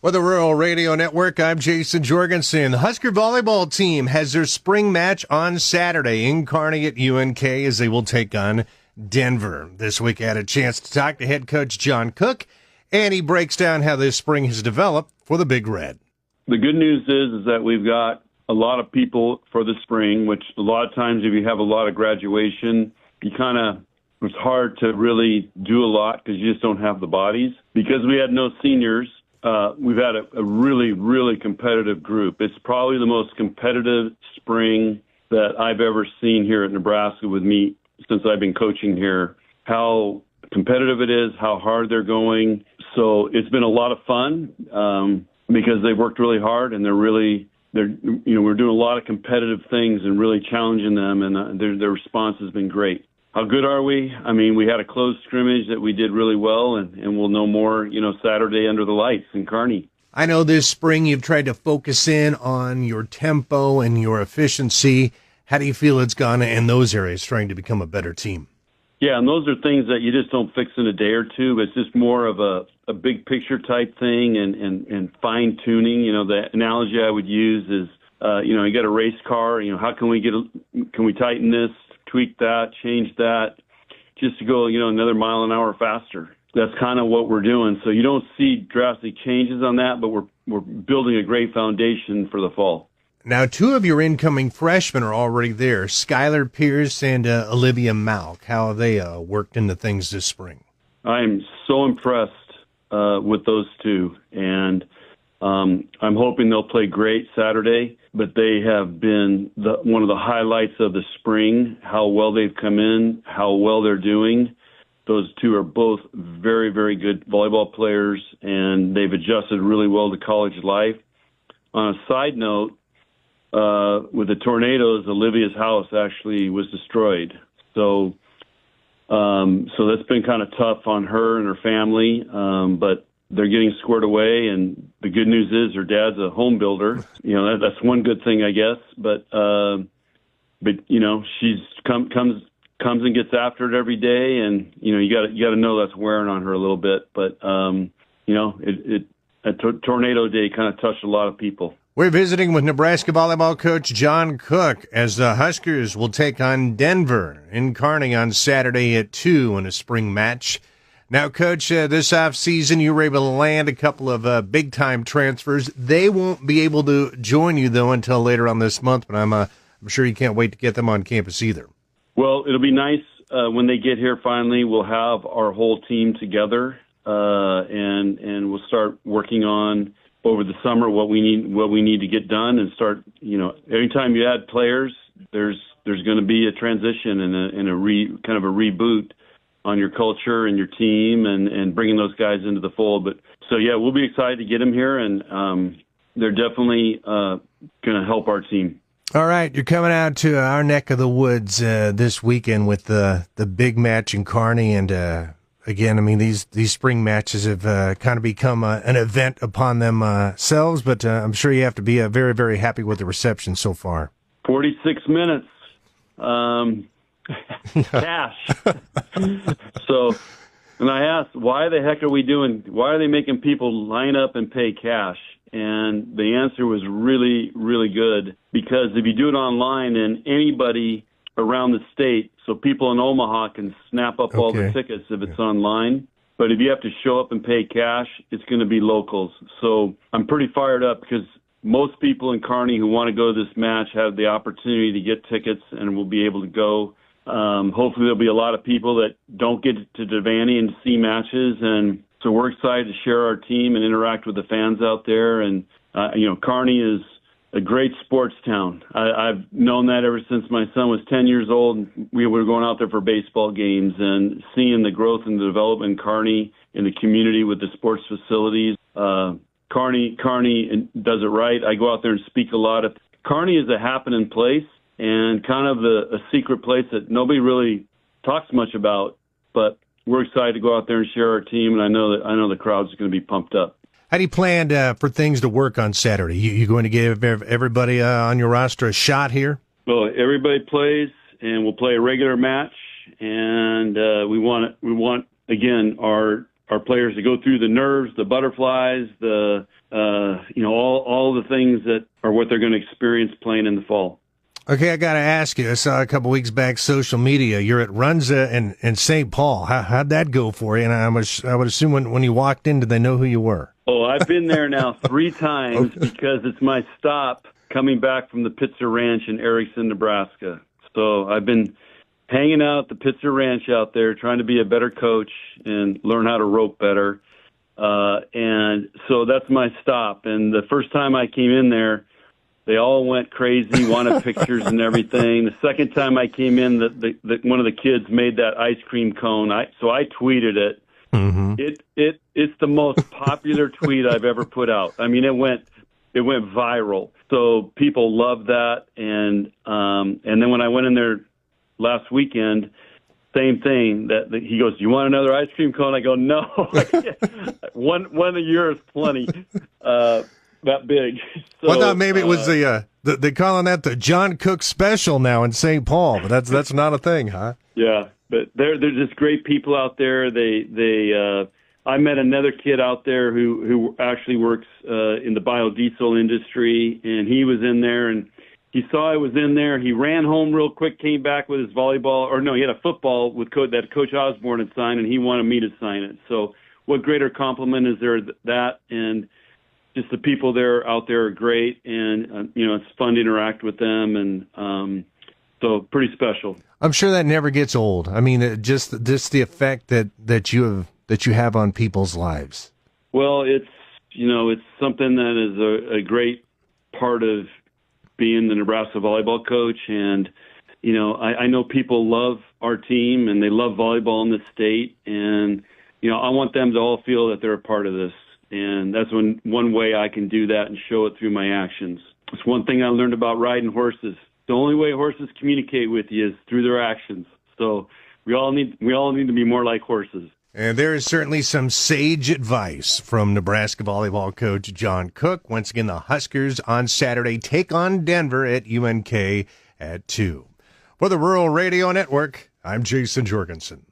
For the Rural Radio Network, I'm Jason Jorgensen. The Husker volleyball team has their spring match on Saturday in Kearney at UNK as they will take on Denver. This week I had a chance to talk to head coach John Cook, and he breaks down how this spring has developed for the Big Red. The good news is that we've got a lot of people for the spring, which a lot of times if you have a lot of graduation, it's hard to really do a lot because you just don't have the bodies. Because we had no seniors, we've had a really, really competitive group. It's probably the most competitive spring that I've ever seen here at Nebraska with me since I've been coaching here. How competitive it is, how hard they're going. So it's been a lot of fun because they've worked really hard and we're doing a lot of competitive things and really challenging them, and their response has been great. How good are we? I mean, we had a close scrimmage that we did really well, and we'll know more, Saturday under the lights in Kearney. I know this spring you've tried to focus in on your tempo and your efficiency. How do you feel it's gone in those areas, trying to become a better team? Yeah, and those are things that you just don't fix in a day or two. It's just more of a big picture type thing and fine tuning. The analogy I would use is, you got a race car. How can we tighten this, tweak that, change that, just to go, another mile an hour faster. That's kind of what we're doing. So you don't see drastic changes on that, but we're building a great foundation for the fall. Now, two of your incoming freshmen are already there, Skylar Pierce and Olivia Malk. How have they worked into things this spring? I'm so impressed with those two, and I'm hoping they'll play great Saturday, but they have been one of the highlights of the spring, how well they've come in, how well they're doing. Those two are both very, very good volleyball players, and they've adjusted really well to college life. On a side note, with the tornadoes, Olivia's house actually was destroyed. So that's been kind of tough on her and her family, but they're getting squared away. And the good news is her dad's a home builder. That's one good thing, I guess. But she's comes and gets after it every day, and you got to know that's wearing on her a little bit. But a tornado day kind of touched a lot of people. We're visiting with Nebraska volleyball coach John Cook as the Huskers will take on Denver in Kearney on Saturday at 2 in a spring match. Now, Coach, this offseason you were able to land a couple of big-time transfers. They won't be able to join you, though, until later on this month, but I'm sure you can't wait to get them on campus either. Well, it'll be nice when they get here finally. We'll have our whole team together, and we'll start working on over the summer what we need to get done, and start. Every time you add players, there's going to be a transition and a kind of a reboot on your culture and your team, and bringing those guys into the fold. But so yeah, we'll be excited to get them here, and they're definitely going to help our team. All right, you're coming out to our neck of the woods this weekend with the big match in Kearney, and again, I mean, these spring matches have kind of become an event upon themselves, but I'm sure you have to be very, very happy with the reception so far. 46 minutes. Cash. So, and I asked, why are they making people line up and pay cash? And the answer was really, really good, because if you do it online, and anybody around the state, so people in Omaha can snap up all the tickets if it's online. But if you have to show up and pay cash, it's going to be locals. So I'm pretty fired up because most people in Kearney who want to go to this match have the opportunity to get tickets and will be able to go. Hopefully there'll be a lot of people that don't get to Devaney and see matches. And so we're excited to share our team and interact with the fans out there. And, Kearney is a great sports town. I've known that ever since my son was 10 years old. We were going out there for baseball games, and seeing the growth and the development in Kearney, in the community with the sports facilities. Kearney does it right. I go out there and speak a lot. Kearney is a happening place, and kind of a secret place that nobody really talks much about, but we're excited to go out there and share our team, and I know the crowd's going to be pumped up. How do you plan for things to work on Saturday? You going to give everybody on your roster a shot here? Well, everybody plays, and we'll play a regular match, and we want again our our players to go through the nerves, the butterflies, the all the things that are what they're going to experience playing in the fall. Okay, I got to ask you. I saw a couple weeks back social media. You're at Runza and St. Paul. How'd that go for you? And I would assume when you walked in, did they know who you were? Oh, I've been there now 3 times because it's my stop coming back from the Pitzer Ranch in Erickson, Nebraska. So I've been hanging out at the Pitzer Ranch out there, trying to be a better coach and learn how to rope better. And so that's my stop. And the first time I came in there, they all went crazy, wanted pictures and everything. The second time I came in, one of the kids made that ice cream cone. So I tweeted it. Mm-hmm. It's the most popular tweet I've ever put out. I mean, it went viral. So people love that. And then when I went in there last weekend, same thing. That he goes, "You want another ice cream cone?" I go, "No, one a year is plenty." That big. So, well, I thought maybe it was they calling that the John Cook special now in St. Paul, but that's not a thing, huh? Yeah, but they're just great people out there. I met another kid out there who actually works in the biodiesel industry, and he was in there, and he saw I was in there. He ran home real quick, came back with his volleyball, or no, he had a football with that Coach Osborne had signed, and he wanted me to sign it. So what greater compliment is there that? And just the people out there are great, and it's fun to interact with them, and so pretty special. I'm sure that never gets old. I mean, just the effect that you have on people's lives. Well, it's something that is a great part of being the Nebraska volleyball coach, and I know people love our team and they love volleyball in the state, and I want them to all feel that they're a part of this. And that's one way I can do that and show it through my actions. It's one thing I learned about riding horses. The only way horses communicate with you is through their actions. So we all need to be more like horses. And there is certainly some sage advice from Nebraska volleyball coach John Cook. Once again, the Huskers on Saturday take on Denver at UNK at 2. For the Rural Radio Network, I'm Jason Jorgensen.